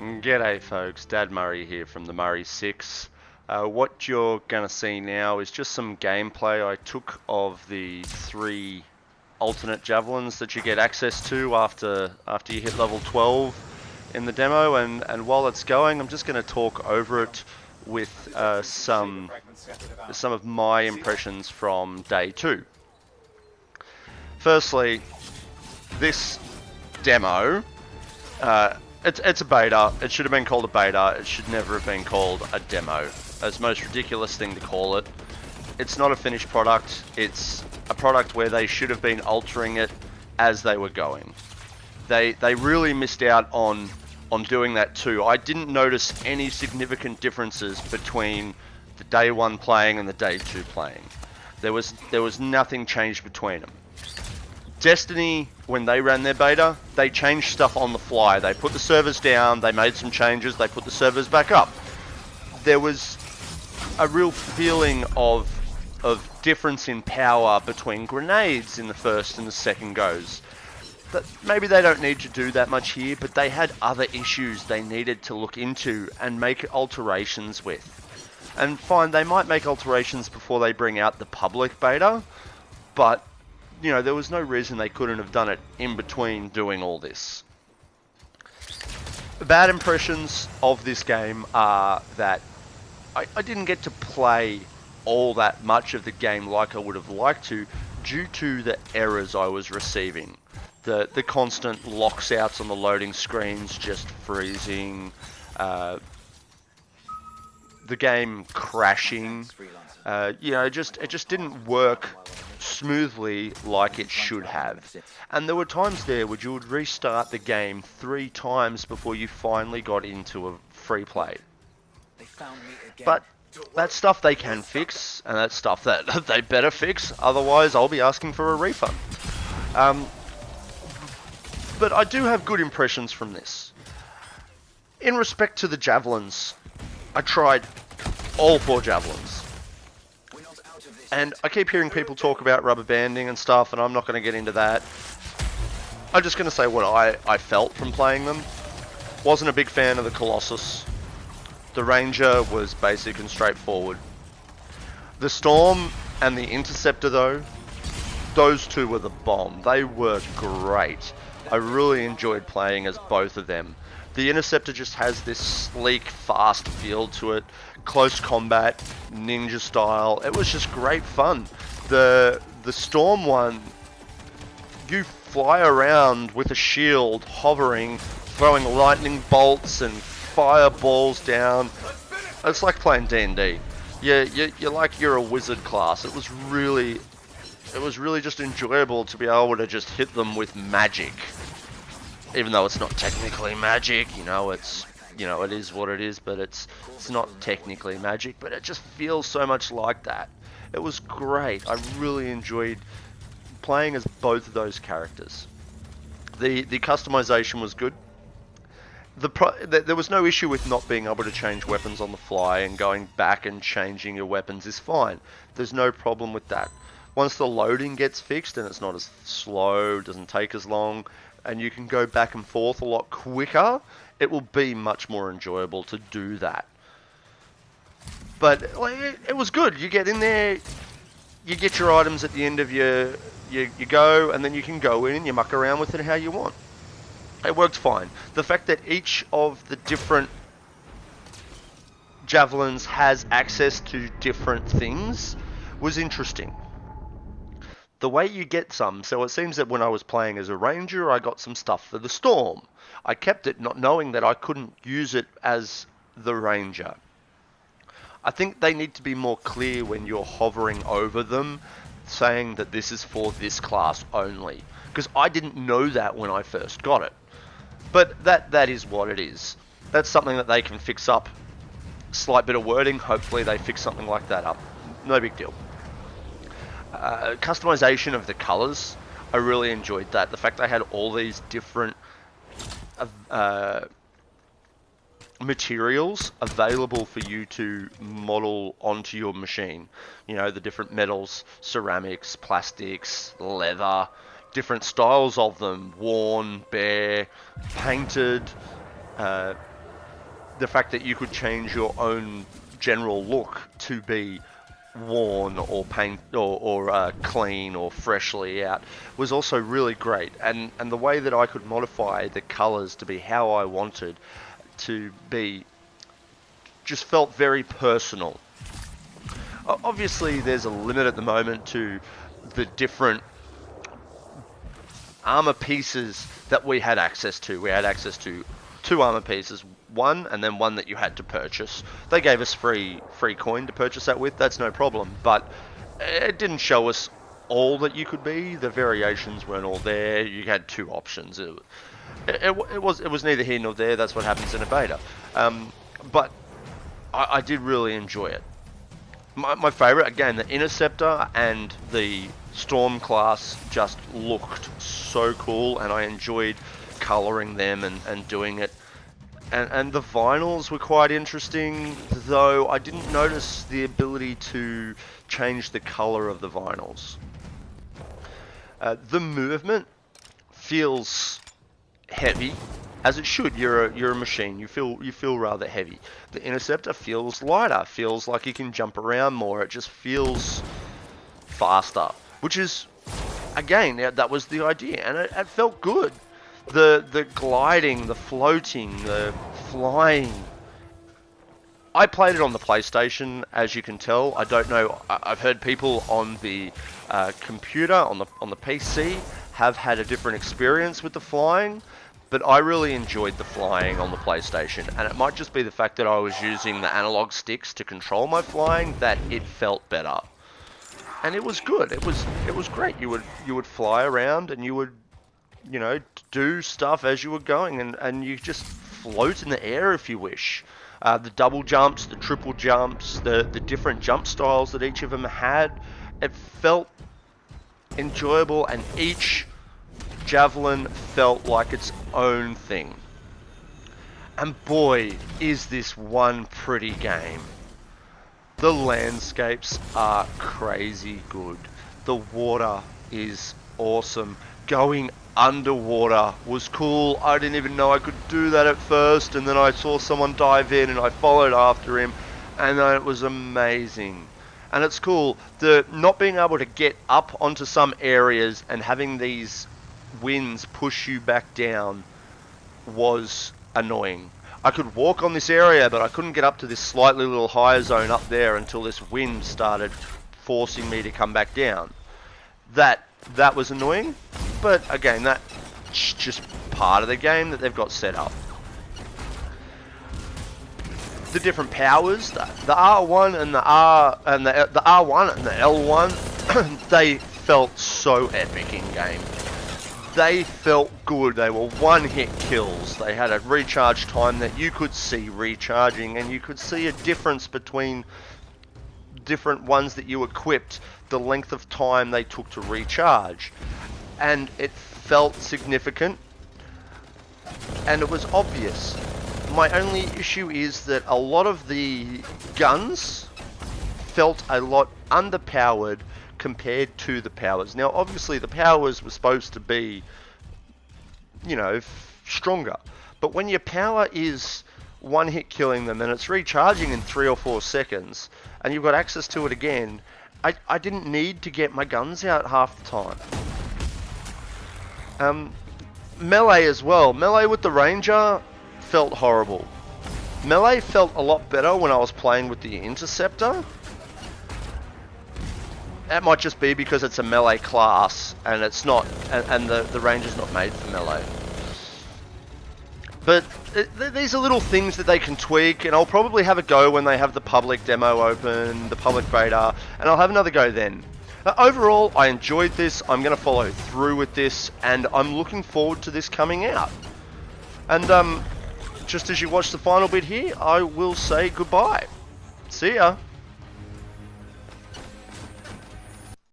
G'day folks, Dad Murray here from the Murray 6. What you're going to see now is just some gameplay I took of the 3 alternate javelins that you get access to after you hit level 12 in the demo, and while it's going I'm just going to talk over it with some of my impressions from day 2. Firstly, this demo, it's a beta. It should have been called a beta. It should never have been called a demo. That's the most ridiculous thing to call it. It's not a finished product. It's a product where they should have been altering it as they were going. They really missed out on doing that too. I didn't notice any significant differences between the day 1 playing and the day 2 playing. There was nothing changed between them. Destiny, when they ran their beta, they changed stuff on the fly. They put the servers down, they made some changes, they put the servers back up. There was a real feeling of difference in power between grenades in the first and the second goes. But maybe they don't need to do that much here, but they had other issues they needed to look into and make alterations with. And fine, they might make alterations before they bring out the public beta, but you know, there was no reason they couldn't have done it in between doing all this. The bad impressions of this game are that I didn't get to play all that much of the game like I would have liked to, due to the errors I was receiving. The constant locksouts on the loading screens just freezing, the game crashing, you know, it just didn't work smoothly like it should have. And there were times there where you would restart the game 3 times before you finally got into a free play. But that's stuff they can fix, and that's stuff that they better fix, otherwise I'll be asking for a refund. But I do have good impressions from this. In respect to the javelins, I tried all 4 javelins. And I keep hearing people talk about rubber banding and stuff, and I'm not going to get into that. I'm just going to say what I felt from playing them. Wasn't a big fan of the Colossus. The Ranger was basic and straightforward. The Storm and the Interceptor though, those 2 were the bomb. They were great. I really enjoyed playing as both of them. The Interceptor just has this sleek, fast feel to it. Close combat, ninja style. It was just great fun. The Storm one, you fly around with a shield, hovering, throwing lightning bolts and fireballs down. It's like playing D&D. You're like you're a wizard class. It was really just enjoyable to be able to just hit them with magic. Even though it's not technically magic, you know, it is what it is, but it's not technically magic, but it just feels so much like that. It was great. I really enjoyed playing as both of those characters. The customization was good. There was no issue with not being able to change weapons on the fly, and going back and changing your weapons is fine. There's no problem with that. Once the loading gets fixed and it's not as slow, doesn't take as long, and you can go back and forth a lot quicker, it will be much more enjoyable to do that. But it was good. You get in there, you get your items at the end of your go, and then you can go in and you muck around with it how you want. It worked fine. The fact that each of the different javelins has access to different things was interesting. The way you get some, so it seems that when I was playing as a Ranger, I got some stuff for the Storm. I kept it not knowing that I couldn't use it as the Ranger. I think they need to be more clear when you're hovering over them, saying that this is for this class only. Because I didn't know that when I first got it. But that is what it is. That's something that they can fix up. Slight bit of wording, hopefully they fix something like that up. No big deal. Customization of the colors, I really enjoyed that. The fact they had all these different materials available for you to model onto your machine. You know, the different metals, ceramics, plastics, leather, different styles of them, worn, bare, painted, the fact that you could change your own general look to be worn or paint or clean or freshly out was also really great, and the way that I could modify the colors to be how I wanted to be just felt very personal. Obviously there's a limit at the moment to the different armor pieces that we had access to. We had access to 2 armor pieces, one and then one that you had to purchase. They gave us free coin to purchase that with, that's no problem, but it didn't show us all that you could be. The variations weren't all there. You had 2 options. It was neither here nor there. That's what happens in a beta. But I did really enjoy it. My favorite, again, the Interceptor and the Storm class just looked so cool, and I enjoyed coloring them and doing it. And the vinyls were quite interesting, though I didn't notice the ability to change the color of the vinyls. The movement feels heavy, as it should. You're a machine. You feel rather heavy. The Interceptor feels lighter. Feels like you can jump around more. It just feels faster, which is, again, that was the idea, and it felt good. The gliding, the floating, the flying. I played it on the PlayStation, as you can tell. I don't know. I've heard people on the computer, on the PC, have had a different experience with the flying. But I really enjoyed the flying on the PlayStation, and it might just be the fact that I was using the analog sticks to control my flying that it felt better. And it was good. It was great. You would fly around, and you would, you know, do stuff as you were going, and you just float in the air if you wish. The double jumps, the triple jumps, the different jump styles that each of them had, it felt enjoyable, and each javelin felt like its own thing. And boy, is this one pretty game. The landscapes are crazy good. The water is awesome. Going underwater was cool. I didn't even know I could do that at first, and then I saw someone dive in and I followed after him, and then it was amazing. And it's cool. The not being able to get up onto some areas and having these winds push you back down was annoying. I could walk on this area, but I couldn't get up to this slightly little higher zone up there until this wind started forcing me to come back down. That was annoying, but again, that's just part of the game that they've got set up. The different powers, the R1 and the R1 and the L1, they felt so epic in game. They felt good. They were one-hit kills. They had a recharge time that you could see recharging, and you could see a difference between different ones that you equipped, the length of time they took to recharge. And it felt significant, and it was obvious. My only issue is that a lot of the guns felt a lot underpowered compared to the powers. Now, obviously, the powers were supposed to be, you know, stronger. But when your power is one-hit killing them and it's recharging in 3 or 4 seconds, and you've got access to it again, I didn't need to get my guns out half the time. Melee as well. Melee with the Ranger felt horrible. Melee felt a lot better when I was playing with the Interceptor. That might just be because it's a melee class, and it's not, and the Ranger's not made for melee. But these are little things that they can tweak, and I'll probably have a go when they have the public demo open, the public beta, and I'll have another go then. Overall, I enjoyed this. I'm going to follow through with this, and I'm looking forward to this coming out. And just as you watch the final bit here, I will say goodbye. See ya.